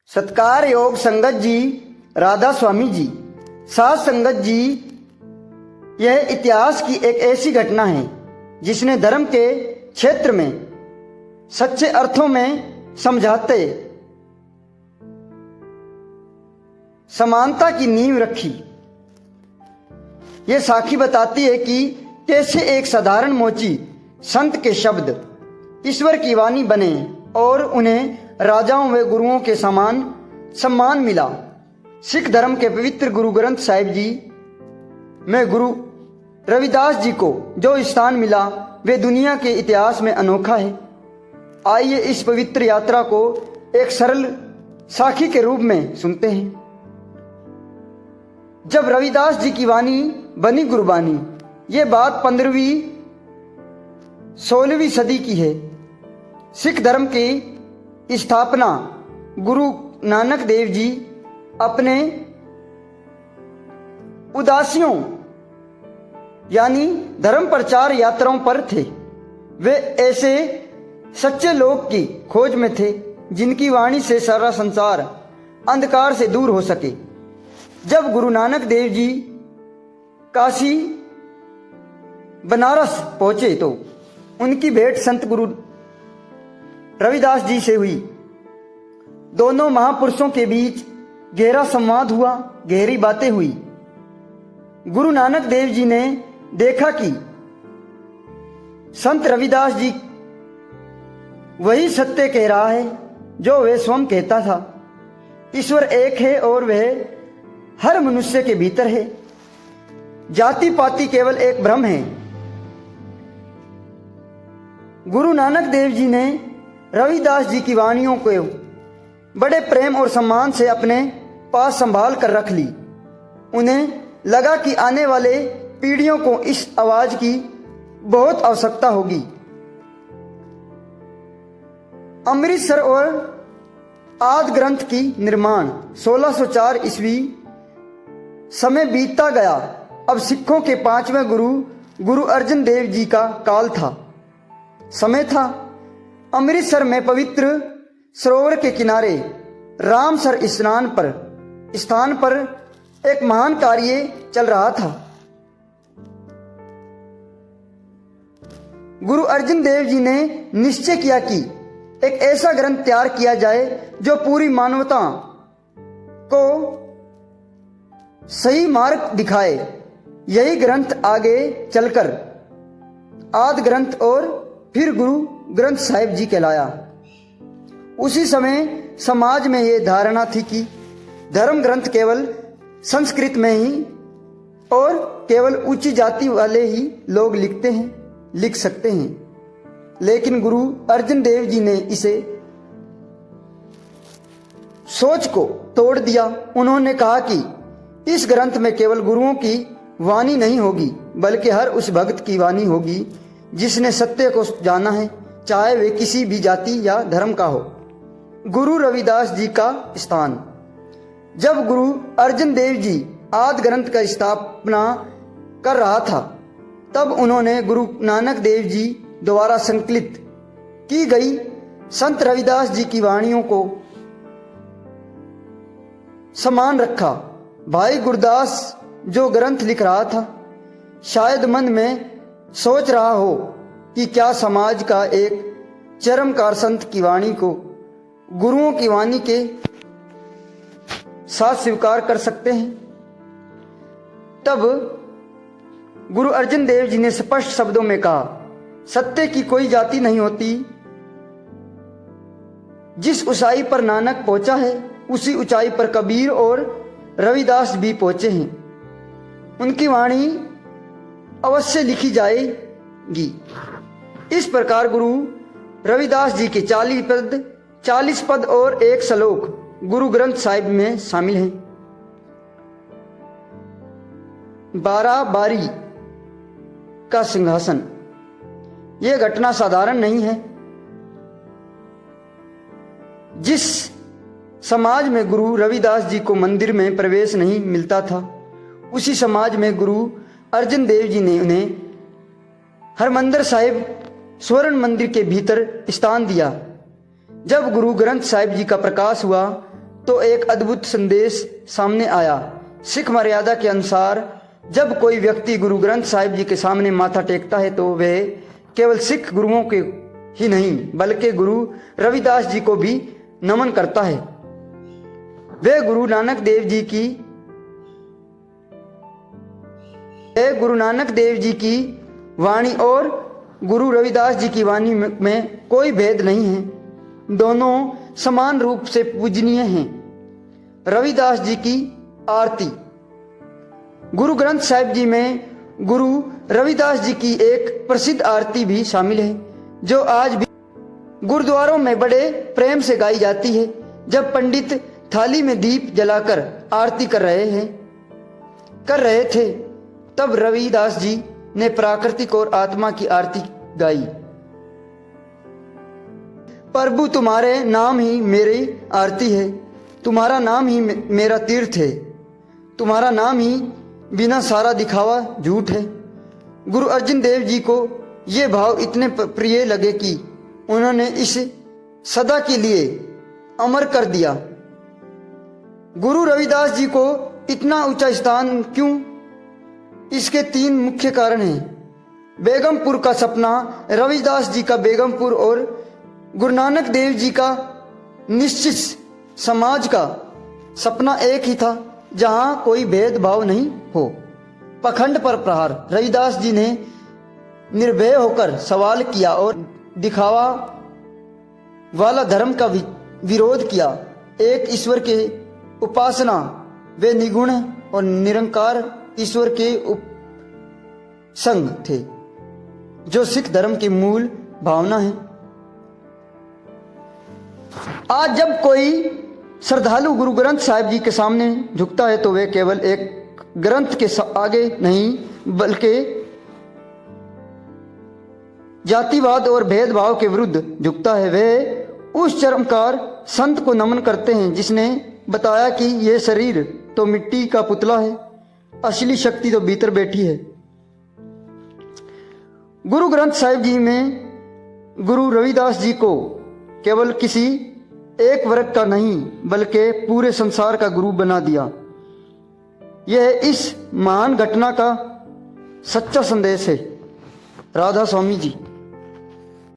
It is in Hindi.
सत्कार योग संगत जी, राधा स्वामी जी, साध संगत जी। यह इतिहास की एक ऐसी घटना है जिसने धर्म के क्षेत्र में सच्चे अर्थों में समझाते समानता की नींव रखी। यह साखी बताती है कि कैसे एक साधारण मोची संत के शब्द ईश्वर की वाणी बने और उन्हें राजाओं व गुरुओं के समान सम्मान मिला। सिख धर्म के पवित्र गुरु ग्रंथ साहिब जी में गुरु रविदास जी को जो स्थान मिला वे दुनिया के इतिहास में अनोखा है। आइए इस पवित्र यात्रा को एक सरल साखी के रूप में सुनते हैं। जब रविदास जी की वाणी बनी गुरबानी, ये बात 15वीं 16वीं सदी की है। सिख धर्म की स्थापना गुरु नानक देव जी अपने उदासियों यानी धर्म प्रचार यात्राओं पर थे। वे ऐसे सच्चे लोग की खोज में थे जिनकी वाणी से सारा संसार अंधकार से दूर हो सके। जब गुरु नानक देव जी काशी बनारस पहुंचे तो उनकी भेंट संत गुरु रविदास जी से हुई। दोनों महापुरुषों के बीच गहरा संवाद हुआ, गहरी बातें हुई। गुरु नानक देव जी ने देखा कि संत रविदास जी वही सत्य कह रहा है जो वह स्वयं कहता था। ईश्वर एक है और वह हर मनुष्य के भीतर है। जाति पाति केवल एक भ्रम है। गुरु नानक देव जी ने रविदास जी की वाणियों को बड़े प्रेम और सम्मान से अपने पास संभाल कर रख ली। उन्हें लगा कि आने वाले पीढ़ियों को इस आवाज की बहुत आवश्यकता होगी। अमृतसर और आदि ग्रंथ की निर्माण 1604 ईस्वी समय बीतता गया। अब सिखों के 5वें गुरु गुरु अर्जन देव जी का काल था। समय था अमृतसर में पवित्र सरोवर के किनारे रामसर स्थान पर एक महान कार्य चल रहा था। गुरु अर्जन देव जी ने निश्चय किया कि एक ऐसा ग्रंथ तैयार किया जाए जो पूरी मानवता को सही मार्ग दिखाए। यही ग्रंथ आगे चलकर आदि ग्रंथ और फिर गुरु ग्रंथ साहिब जी कहलाया। उसी समय समाज में यह धारणा थी कि धर्म ग्रंथ केवल संस्कृत में ही और केवल ऊंची जाति वाले ही लोग लिख सकते हैं। लेकिन गुरु अर्जन देव जी ने इसे सोच को तोड़ दिया। उन्होंने कहा कि इस ग्रंथ में केवल गुरुओं की वाणी नहीं होगी बल्कि हर उस भक्त की वाणी होगी जिसने सत्य को जाना है, चाहे वे किसी भी जाति या धर्म का हो। गुरु रविदास जी का स्थान। जब गुरु अर्जन देव जी आदि ग्रंथ का स्थापना कर रहा था तब उन्होंने गुरु नानक देव जी द्वारा संकलित की गई संत रविदास जी की वाणियों को समान रखा। भाई गुरदास जो ग्रंथ लिख रहा था शायद मन में सोच रहा हो कि क्या समाज का एक चरमकार संत की वाणी को गुरुओं की वाणी के साथ स्वीकार कर सकते हैं। तब गुरु अर्जन देव जी ने स्पष्ट शब्दों में कहा, सत्य की कोई जाति नहीं होती। जिस ऊंचाई पर नानक पहुंचा है उसी ऊंचाई पर कबीर और रविदास भी पहुंचे हैं। उनकी वाणी अवश्य लिखी जाएगी। इस प्रकार गुरु रविदास जी के 40 पद और एक श्लोक गुरु ग्रंथ साहिब में शामिल हैं। 12 बारी का सिंहासन। यह घटना साधारण नहीं है। जिस समाज में गुरु रविदास जी को मंदिर में प्रवेश नहीं मिलता था उसी समाज में गुरु अर्जन देव जी ने उन्हें हरमंदिर साहिब स्वर्ण मंदिर के भीतर स्थान दिया। जब गुरु ग्रंथ साहिब जी का प्रकाश हुआ तो एक अद्भुत संदेश सामने आया। सिख मर्यादा के अनुसार जब कोई व्यक्ति गुरु ग्रंथ साहिब जी के सामने माथा टेकता है तो वह केवल सिख गुरुओं के ही नहीं बल्कि गुरु रविदास जी को भी नमन करता है। वे गुरु नानक देव जी की वाणी और गुरु रविदास जी की वाणी में कोई भेद नहीं है। दोनों समान रूप से पूजनीय हैं। रविदास जी की आरती। गुरु ग्रंथ साहिब जी में गुरु रविदास जी की एक प्रसिद्ध आरती भी शामिल है जो आज भी गुरुद्वारों में बड़े प्रेम से गाई जाती है। जब पंडित थाली में दीप जलाकर आरती कर रहे थे तब रविदास जी ने प्राकृतिक और आत्मा की आरती गाई। प्रभु तुम्हारे नाम ही मेरी आरती है, तुम्हारा नाम ही मेरा तीर्थ है, तुम्हारा नाम ही बिना सारा दिखावा झूठ है। गुरु अर्जन देव जी को ये भाव इतने प्रिय लगे कि उन्होंने इसे सदा के लिए अमर कर दिया। गुरु रविदास जी को इतना ऊंचा स्थान क्यों? इसके 3 मुख्य कारण हैं। बेगमपुर का सपना, रविदास जी का बेगमपुर और गुरु नानक देव जी का निश्चित समाज का सपना एक ही था जहां कोई भेदभाव नहीं हो। पखंड पर प्रहार। रविदास जी ने निर्भय होकर सवाल किया और दिखावा वाला धर्म का विरोध किया। एक ईश्वर के उपासना वे निगुण और निरंकार ईश्वर के संग थे जो सिख धर्म की मूल भावना है। आज जब कोई श्रद्धालु गुरु ग्रंथ साहिब जी के सामने झुकता है तो वे केवल एक ग्रंथ के आगे नहीं बल्कि जातिवाद और भेदभाव के विरुद्ध झुकता है। वे उस चरमकार संत को नमन करते हैं जिसने बताया कि यह शरीर तो मिट्टी का पुतला है, असली शक्ति तो भीतर बैठी है। गुरु ग्रंथ साहिब जी में गुरु रविदास जी को केवल किसी एक वर्ग का नहीं बल्कि पूरे संसार का गुरु बना दिया। यह इस महान घटना का सच्चा संदेश है। राधा स्वामी जी।